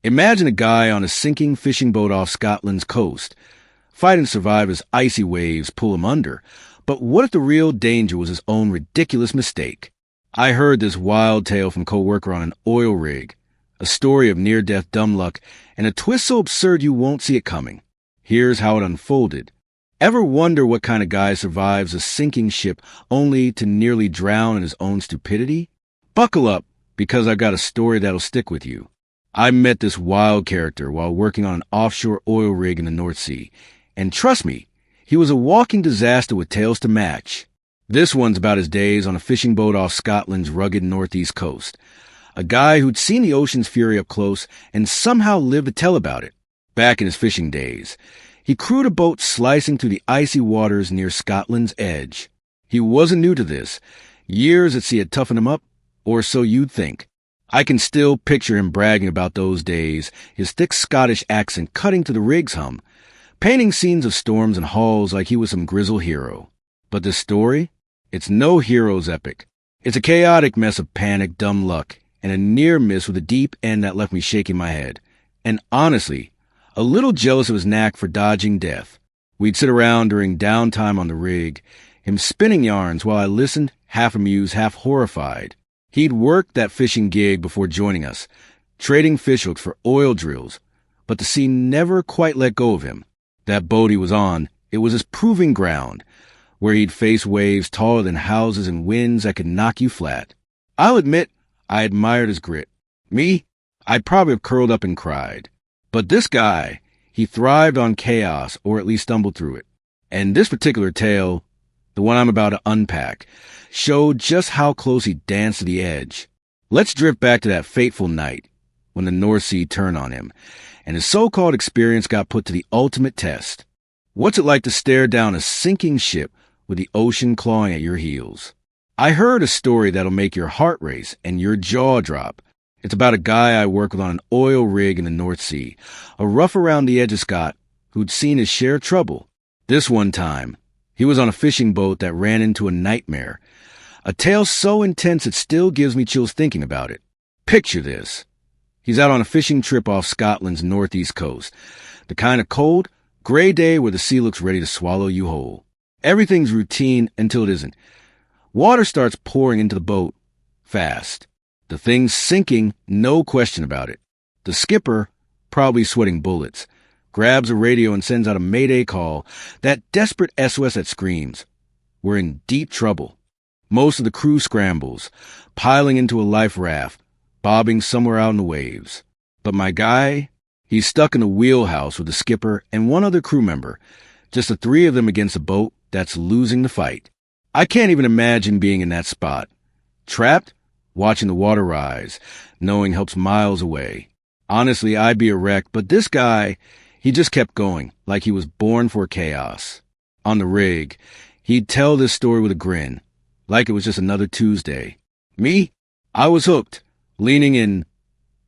Imagine a guy on a sinking fishing boat off Scotland's coast, fighting to survive as icy waves pull him under. But what if the real danger was his own ridiculous mistake? I heard this wild tale from a co-worker on an oil rig, a story of near-death dumb luck, and a twist so absurd you won't see it coming. Here's how it unfolded. Ever wonder what kind of guy survives a sinking ship only to nearly drown in his own stupidity? Buckle up, because I've got a story that'll stick with you. I met this wild character while working on an offshore oil rig in the North Sea, and trust me, he was a walking disaster with tales to match. This one's about his days on a fishing boat off Scotland's rugged northeast coast. A guy who'd seen the ocean's fury up close and somehow lived to tell about it. Back in his fishing days, he crewed a boat slicing through the icy waters near Scotland's edge. He wasn't new to this. Years at sea had toughened him up, or so you'd think. I can still picture him bragging about those days, his thick Scottish accent cutting to the rig's hum, painting scenes of storms and hulls like he was some grizzled hero. But this story? It's no hero's epic. It's a chaotic mess of panic, dumb luck, and a near miss with a deep end that left me shaking my head. And honestly, a little jealous of his knack for dodging death. We'd sit around during downtime on the rig, him spinning yarns while I listened, half amused, half horrified. He'd worked that fishing gig before joining us, trading fishhooks for oil drills, but the sea never quite let go of him. That boat he was on, it was his proving ground, where he'd face waves taller than houses and winds that could knock you flat. I'll admit, I admired his grit. Me, I'd probably have curled up and cried. But this guy, he thrived on chaos, or at least stumbled through it. And this particular tale, the one I'm about to unpack, showed just how close he danced to the edge. Let's drift back to that fateful night when the North Sea turned on him, and his so-called experience got put to the ultimate test. What's it like to stare down a sinking ship with the ocean clawing at your heels? I heard a story that'll make your heart race and your jaw drop. It's about a guy I work with on an oil rig in the North Sea, a rough around the edge of Scot who'd seen his share of trouble. This one time, he was on a fishing boat that ran into a nightmare, a tale so intense it still gives me chills thinking about it. Picture this. He's out on a fishing trip off Scotland's northeast coast, the kind of cold, gray day where the sea looks ready to swallow you whole. Everything's routine until it isn't. Water starts pouring into the boat fast. The thing's sinking, no question about it. The skipper, probably sweating bullets, grabs a radio and sends out a mayday call, that desperate SOS that screams, "We're in deep trouble." Most of the crew scrambles, piling into a life raft, bobbing somewhere out in the waves. But my guy, he's stuck in the wheelhouse with the skipper and one other crew member, just the three of them against a boat that's losing the fight. I can't even imagine being in that spot. Trapped, watching the water rise, knowing help's miles away. Honestly, I'd be a wreck, but this guy, he just kept going, like he was born for chaos. On the rig, he'd tell this story with a grin, like it was just another Tuesday. Me? I was hooked, leaning in,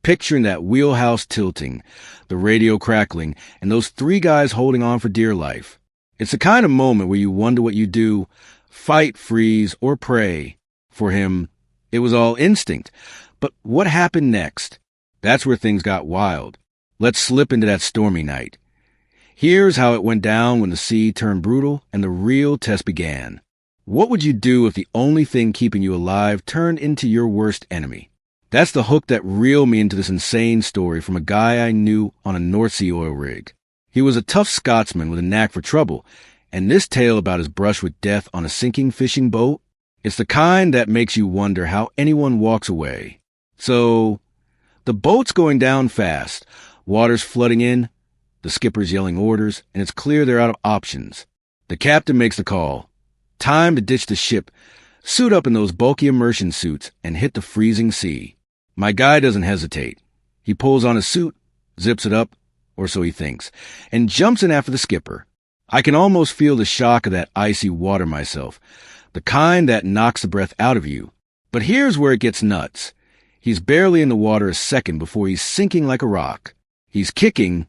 picturing that wheelhouse tilting, the radio crackling, and those three guys holding on for dear life. It's the kind of moment where you wonder what you do, fight, freeze, or pray. For him, it was all instinct. But what happened next? That's where things got wild. Let's slip into that stormy night. Here's how it went down when the sea turned brutal and the real test began. What would you do if the only thing keeping you alive turned into your worst enemy? That's the hook that reeled me into this insane story from a guy I knew on a North Sea oil rig. He was a tough Scotsman with a knack for trouble, and this tale about his brush with death on a sinking fishing boat, it's the kind that makes you wonder how anyone walks away. So, the boat's going down fast, water's flooding in, the skipper's yelling orders, and it's clear they're out of options. The captain makes the call. Time to ditch the ship, suit up in those bulky immersion suits, and hit the freezing sea. My guy doesn't hesitate. He pulls on his suit, zips it up, or so he thinks, and jumps in after the skipper. I can almost feel the shock of that icy water myself, the kind that knocks the breath out of you. But here's where it gets nuts. He's barely in the water a second before he's sinking like a rock. He's kicking,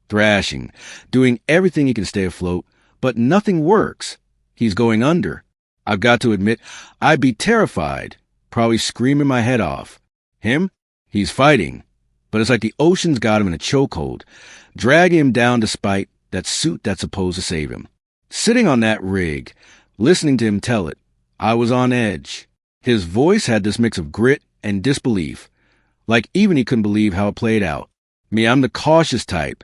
thrashing, doing everything he can stay afloat, but nothing works. He's going under. I've got to admit, I'd be terrified, probably screaming my head off. Him? He's fighting. But it's like the ocean's got him in a chokehold, dragging him down despite that suit that's supposed to save him. Sitting on that rig, listening to him tell it, I was on edge. His voice had this mix of grit and disbelief, like even he couldn't believe how it played out. Me, I'm the cautious type.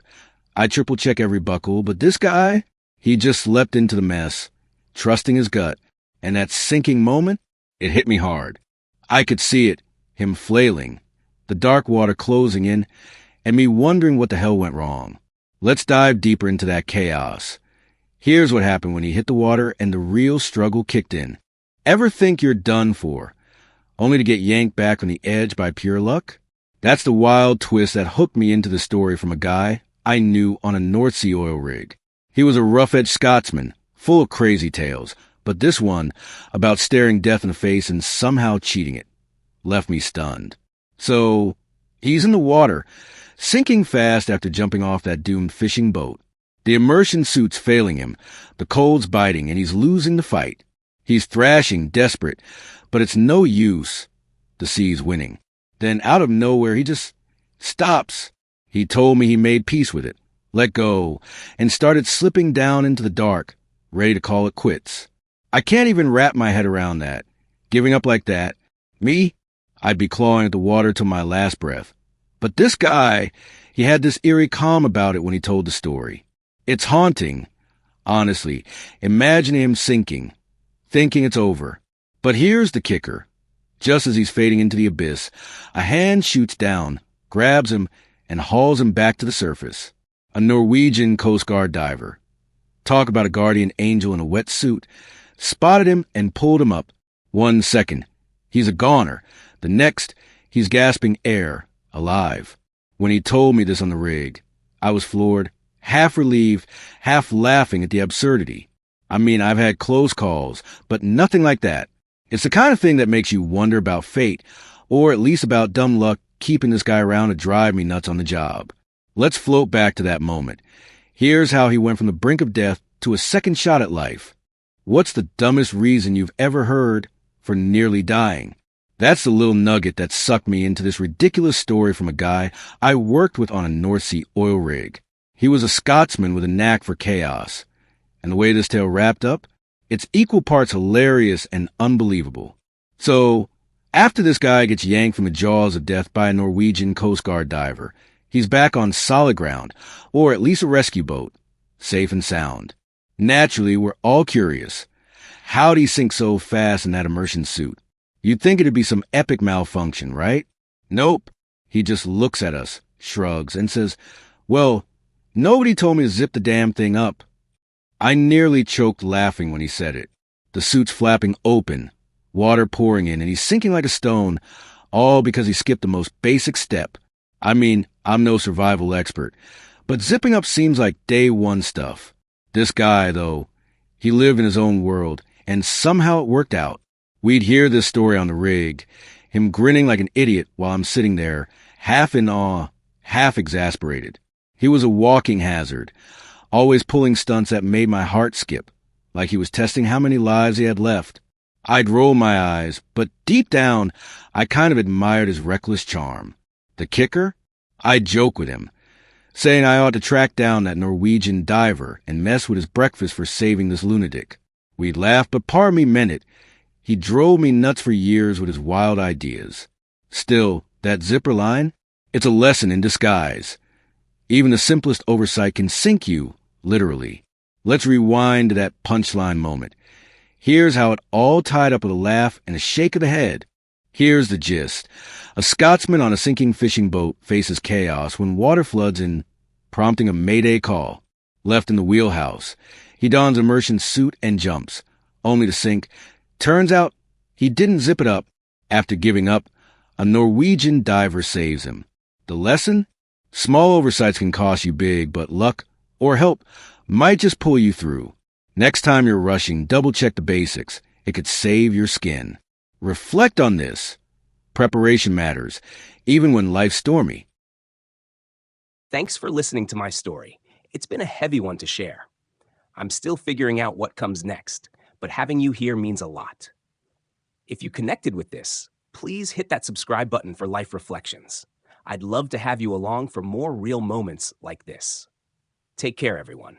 I triple check every buckle, but this guy, he just leapt into the mess, trusting his gut, and that sinking moment, it hit me hard. I could see it, him flailing, the dark water closing in, and me wondering what the hell went wrong. Let's dive deeper into that chaos. Here's what happened when he hit the water and the real struggle kicked in. Ever think you're done for, only to get yanked back on the edge by pure luck? That's the wild twist that hooked me into the story from a guy I knew on a North Sea oil rig. He was a rough-edged Scotsman, full of crazy tales, but this one, about staring death in the face and somehow cheating it, left me stunned. So, he's in the water, sinking fast after jumping off that doomed fishing boat. The immersion suit's failing him, the cold's biting, and he's losing the fight. He's thrashing, desperate, but it's no use. The sea's winning. Then out of nowhere, he just stops. He told me he made peace with it, let go, and started slipping down into the dark, ready to call it quits. I can't even wrap my head around that. Giving up like that. Me? I'd be clawing at the water till my last breath. But this guy, he had this eerie calm about it when he told the story. It's haunting. Honestly, imagining him sinking, thinking it's over. But here's the kicker. Just as he's fading into the abyss, a hand shoots down, grabs him, and hauls him back to the surface. A Norwegian Coast Guard diver. Talk about a guardian angel in a wetsuit. Spotted him and pulled him up. 1 second. He's a goner. The next, he's gasping air, alive. When he told me this on the rig, I was floored, half relieved, half laughing at the absurdity. I mean, I've had close calls, but nothing like that. It's the kind of thing that makes you wonder about fate, or at least about dumb luck keeping this guy around to drive me nuts on the job. Let's float back to that moment. Here's how he went from the brink of death to a second shot at life. What's the dumbest reason you've ever heard for nearly dying? That's the little nugget that sucked me into this ridiculous story from a guy I worked with on a North Sea oil rig. He was a Scotsman with a knack for chaos. And the way this tale wrapped up, it's equal parts hilarious and unbelievable. So, after this guy gets yanked from the jaws of death by a Norwegian Coast Guard diver, he's back on solid ground, or at least a rescue boat, safe and sound. Naturally, we're all curious. How'd he sink so fast in that immersion suit? You'd think it'd be some epic malfunction, right? Nope. He just looks at us, shrugs, and says, well, nobody told me to zip the damn thing up. I nearly choked laughing when he said it. The suit's flapping open, water pouring in, and he's sinking like a stone, all because he skipped the most basic step. I mean, I'm no survival expert, but zipping up seems like day one stuff. This guy, though, he lived in his own world, and somehow it worked out. We'd hear this story on the rig, him grinning like an idiot while I'm sitting there, half in awe, half exasperated. He was a walking hazard, always pulling stunts that made my heart skip, like he was testing how many lives he had left. I'd roll my eyes, but deep down, I kind of admired his reckless charm. The kicker? I'd joke with him, saying I ought to track down that Norwegian diver and mess with his breakfast for saving this lunatic. We'd laugh, but part of me meant it. He drove me nuts for years with his wild ideas. Still, that zipper line? It's a lesson in disguise. Even the simplest oversight can sink you, literally. Let's rewind to that punchline moment. Here's how it all tied up with a laugh and a shake of the head. Here's the gist. A Scotsman on a sinking fishing boat faces chaos when water floods in, prompting a mayday call. Left in the wheelhouse, he dons immersion suit and jumps, only to sink. Turns out he didn't zip it up. After giving up, a Norwegian diver saves him. The lesson? Small oversights can cost you big, but luck or help might just pull you through. Next time you're rushing, double-check the basics. It could save your skin. Reflect on this. Preparation matters, even when life's stormy. Thanks for listening to my story. It's been a heavy one to share. I'm still figuring out what comes next, but having you here means a lot. If you connected with this, please hit that subscribe button for Life Reflections. I'd love to have you along for more real moments like this. Take care, everyone.